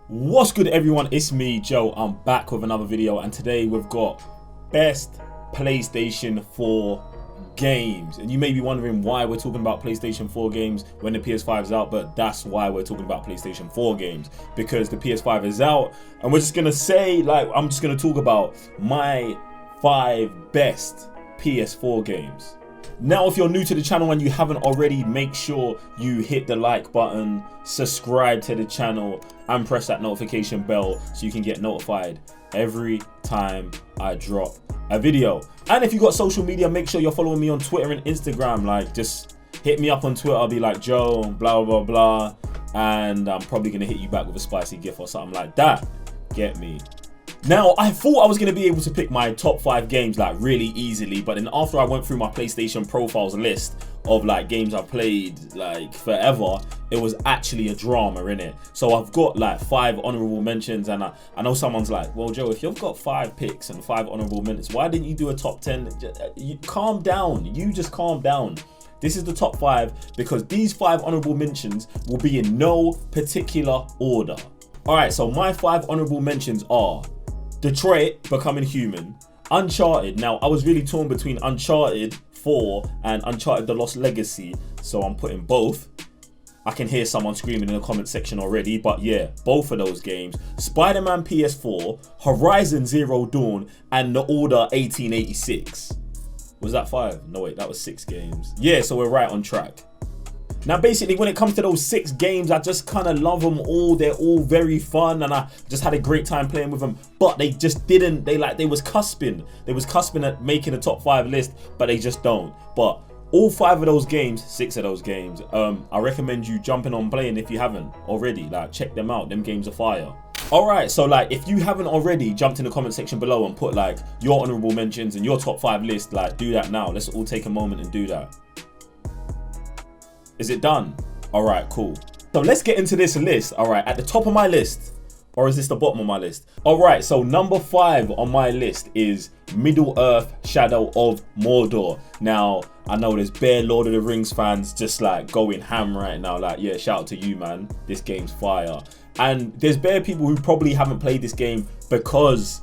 What's good, everyone? It's me, Joe. I'm back with another video, and today we've got best PlayStation 4 games. And you may be wondering why we're talking about PlayStation 4 games when the PS5 is out, but that's why we're talking about PlayStation 4 games, because the PS5 is out, and we're just gonna say, like, I'm just gonna talk about my 5 best PS4 games. Now, if you're new to the channel and you haven't already, make sure you hit the like button, subscribe to the channel, and press that notification bell so you can get notified every time I drop a video. And if you got social media, make sure you're following me on Twitter and Instagram. Like, just hit me up on Twitter. I'll be like, Joe, blah, blah, blah. And I'm probably going to hit you back with a spicy gift or something like that. Get me? Now, I thought I was going to be able to pick my top 5 games like really easily, but then after I went through my PlayStation profiles list of like games I've played like forever, it was actually a drama, innit? So I've got like 5 honorable mentions, and I know someone's like, well, Joe, if you've got 5 picks and 5 honorable mentions, why didn't you do a top 10? You calm down. You just calm down. This is the top 5 because these 5 honorable mentions will be in no particular order. All right, so my 5 honorable mentions are Detroit Becoming Human, Uncharted. Now, I was really torn between Uncharted 4 and Uncharted The Lost Legacy, so I'm putting both. I can hear someone screaming in the comment section already, but yeah, both of those games. Spider-Man PS4, Horizon Zero Dawn, and The Order 1886. Was that 5? No, wait, that was 6 games. Yeah, so we're right on track. Now, basically, when it comes to those 6 games, I just kind of love them all. They're all very fun, and I just had a great time playing with them. But they just didn't. They was cusping. They was cusping at making a top 5 list, but they just don't. But all 5 of those games, 6 of those games, I recommend you jumping on playing if you haven't already. Like, check them out. Them games are fire. All right, so like, if you haven't already, jumped in the comment section below and put like your honorable mentions and your top 5 list. Like, do that now. Let's all take a moment and do that. Is it done? All right, cool. So let's get into this list. All right, at the top of my list, or is this the bottom of my list? All right, so number 5 on my list is Middle-earth: Shadow of Mordor. Now, I know there's bare Lord of the Rings fans just like going ham right now. Like, yeah, shout out to you, man. This game's fire. And there's bare people who probably haven't played this game because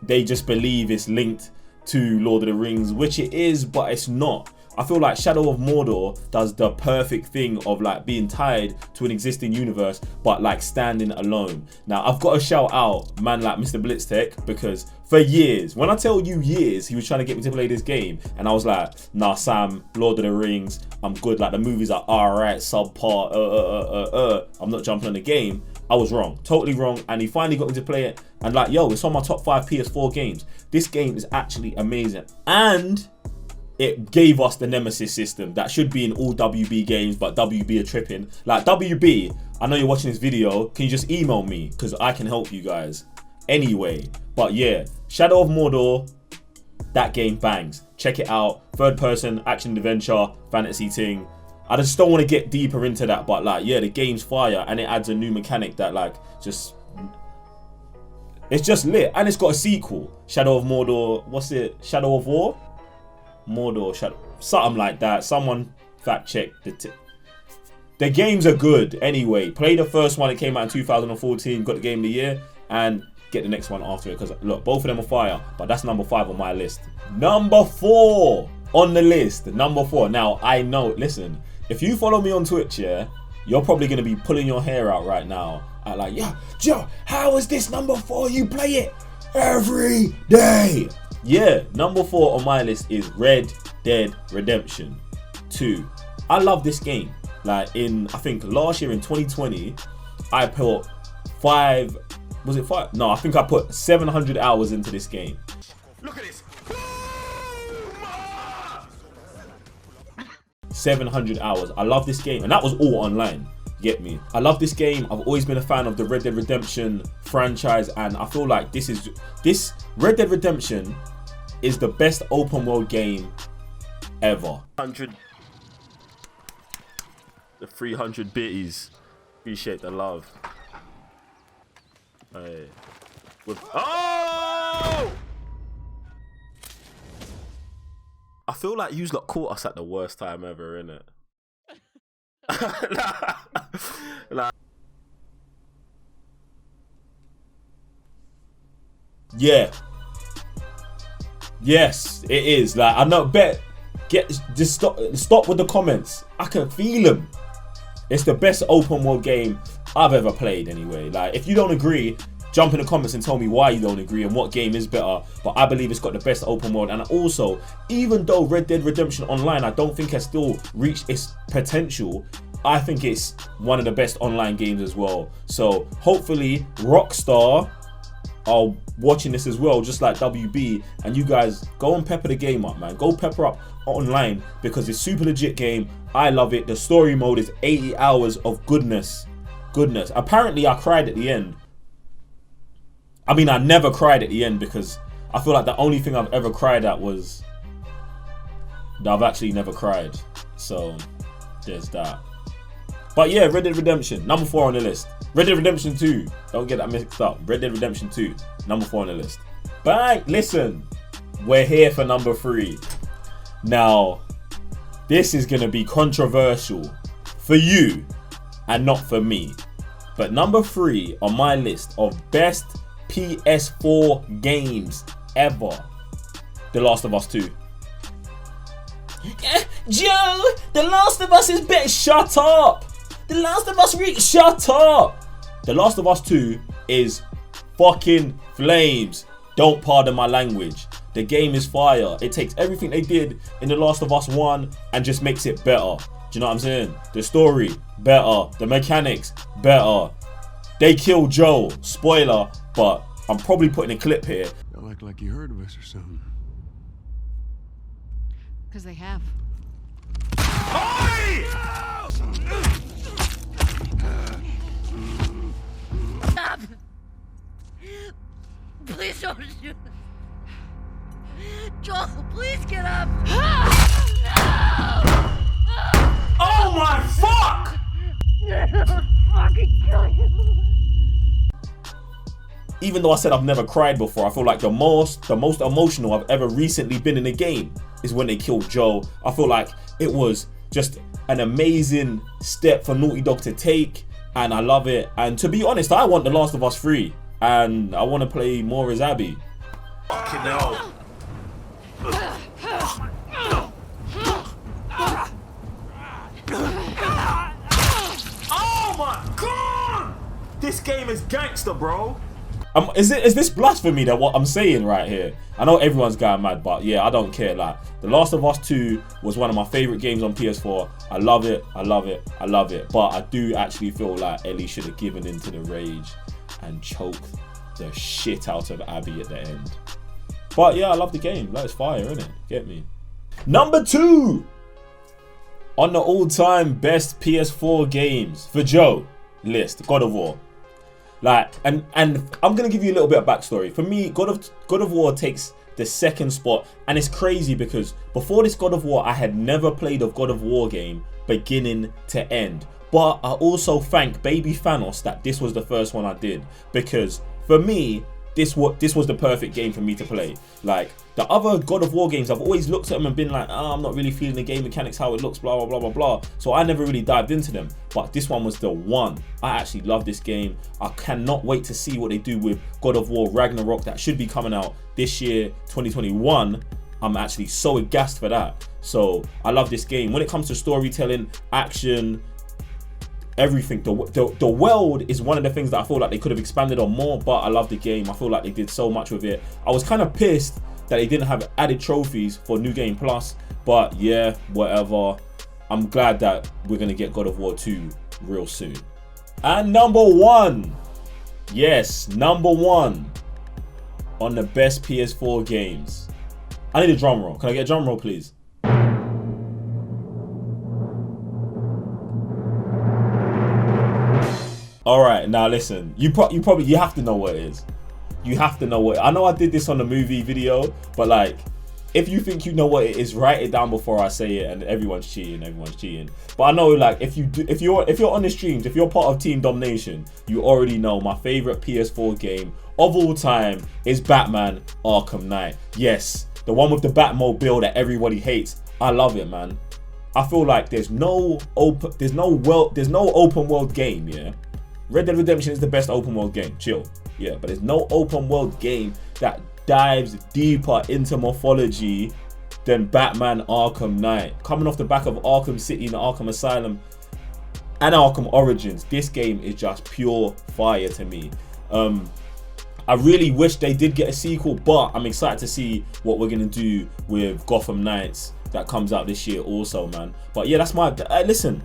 they just believe it's linked to Lord of the Rings, which it is, but it's not. I feel like Shadow of Mordor does the perfect thing of like being tied to an existing universe, but like standing alone. Now, I've got to shout out man like Mr. Blitztech, because for years, when I tell you years, he was trying to get me to play this game, and I was like, nah, Sam, Lord of the Rings, I'm good. Like, the movies are alright, subpar, I'm not jumping on the game. I was wrong, totally wrong, and he finally got me to play it, and like, yo, it's on my top 5 PS4 games. This game is actually amazing, and it gave us the Nemesis system that should be in all WB games, but WB are tripping. Like, WB, I know you're watching this video, can you just email me? Because I can help you guys. Anyway, but yeah, Shadow of Mordor, that game bangs. Check it out. Third person, action adventure, fantasy thing. I just don't want to get deeper into that, but like, yeah, the game's fire, and it adds a new mechanic that like, it's just lit. And it's got a sequel, Shadow of Mordor, what's it? Shadow of War? Mordor, Shadow, something like that. Someone fact check the games are good. Anyway, play the first one. It came out in 2014. Got the game of the year, and get the next one after it, because look, both of them are fire. But that's number 5 on my list. Number 4 on the list. Number 4. Now, I know, listen, if you follow me on Twitch, yeah, you're probably gonna be pulling your hair out right now at like, yeah, Joe, how is this number 4? You play it every day. Yeah, number 4 on my list is Red Dead Redemption 2. I love this game. Like, I think last year in 2020, I put 5, was it 5? No, I think I put 700 hours into this game. Look at this. 700 hours. I love this game, and that was all online. Get me? I love this game. I've always been a fan of the Red Dead Redemption franchise, and I feel like this Red Dead Redemption is the best open world game ever. 300 bitties. Appreciate the love. Hey. Oh! I feel like you lot caught us at the worst time ever, innit? like, yeah. Yes, it is. Like, I know. Just stop with the comments. I can feel them. It's the best open world game I've ever played. Anyway, like, if you don't agree, jump in the comments and tell me why you don't agree and what game is better. But I believe it's got the best open world. And also, even though Red Dead Redemption Online, I don't think has still reached its potential, I think it's one of the best online games as well. So hopefully Rockstar are watching this as well, just like WB, and you guys go and pepper the game up, man. Go pepper up online, because it's super legit game. I love it. The story mode is 80 hours of goodness. Apparently I cried at the end. I mean, I never cried at the end, because I feel like the only thing I've ever cried at was that I've actually never cried. So there's that. But yeah, Red Dead Redemption, number 4 on the list. Red Dead Redemption 2, don't get that mixed up. Red Dead Redemption 2, number 4 on the list. But listen, we're here for number 3. Now, this is going to be controversial for you and not for me. But number 3 on my list of best PS4 games ever, The Last of Us 2. Joe, The Last of Us is better. Shut up. The Last of Us shut up. The Last of Us 2 is fucking flames. Don't pardon my language. The game is fire. It takes everything they did in The Last of Us 1 and just makes it better. Do you know what I'm saying? The story, better. The mechanics, better. They kill Joel. Spoiler, but I'm probably putting a clip here. Don't act like you heard of us or something. Because they have. Stop! Please don't shoot. Joel, please get up. Oh my fuck! Fucking kill you. Even though I said I've never cried before, I feel like the most emotional I've ever recently been in a game is when they killed Joel. I feel like it was just an amazing step for Naughty Dog to take, and I love it. And to be honest, I want The Last of Us 3, and I want to play more as Abby. Fucking hell. Oh my god! This game is gangster, bro. Is this blasphemy that what I'm saying right here? I know everyone's going mad, but yeah, I don't care. Like, The Last of Us 2 was one of my favorite games on PS4. I love it, I love it, I love it. But I do actually feel like Ellie should have given into the rage and choked the shit out of Abby at the end. But yeah, I love the game. Like, it's fire, innit? Get me? Number 2 on the all-time best PS4 games for Joe list, God of War. Like, and I'm gonna give you a little bit of backstory. For me, God of War takes the second spot, and it's crazy because before this God of War, I had never played a God of War game beginning to end. But I also thank Baby Thanos that this was the first one I did, because for me, this was the perfect game for me to play. Like, the other God of War games, I've always looked at them and been like, oh, I'm not really feeling the game mechanics, how it looks, blah, blah, blah, blah, blah. So I never really dived into them. But this one was the one. I actually love this game. I cannot wait to see what they do with God of War Ragnarok. That should be coming out this year, 2021. I'm actually so aghast for that. So I love this game. When it comes to storytelling, action, everything, the world is one of the things that I feel like they could have expanded on more, but I love the game. I feel like they did so much with it. I was kind of pissed that they didn't have added trophies for New Game Plus, but yeah, whatever. I'm glad that we're gonna get God of War 2 real soon. And number 1, yes, number 1 on the best PS4 games. I need a drum roll. Can I get a drum roll, please? All right, now listen. You have to know what it is. You have to know what. I know I did this on the movie video, but like, if you think you know what it is, write it down before I say it. And everyone's cheating. But I know, like, if you're on the streams, if you're part of Team Domination, you already know my favorite PS4 game of all time is Batman Arkham Knight. Yes, the one with the Batmobile that everybody hates. I love it, man. I feel like there's no open world game, yeah. Red Dead Redemption is the best open world game, chill, yeah, but there's no open world game that dives deeper into mythology than Batman Arkham Knight. Coming off the back of Arkham City and Arkham Asylum and Arkham Origins, this game is just pure fire to me. I really wish they did get a sequel, but I'm excited to see what we're gonna do with Gotham Knights that comes out this year also, man. But yeah, that's my listen,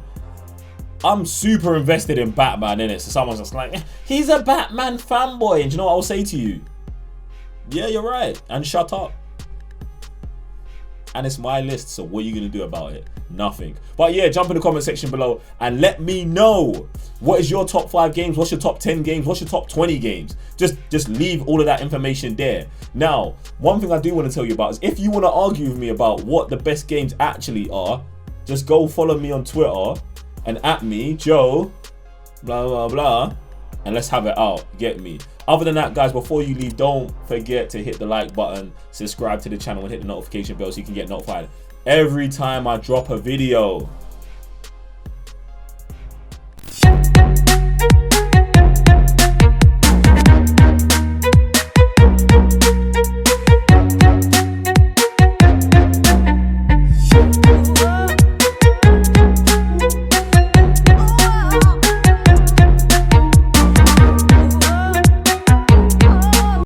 I'm super invested in Batman, innit? So someone's just like, he's a Batman fanboy, and you know what I'll say to you? Yeah, you're right, and shut up. And it's my list, so what are you gonna do about it? Nothing. But yeah, jump in the comment section below and let me know, what is your top 5 games? What's your top 10 games? What's your top 20 games? Just leave all of that information there. Now, one thing I do want to tell you about is, if you want to argue with me about what the best games actually are, just go follow me on Twitter and at me, Joe, blah blah blah, and let's have it out. Get me? Other than that, guys, before you leave, don't forget to hit the like button, subscribe to the channel, and hit the notification bell so you can get notified every time I drop a video.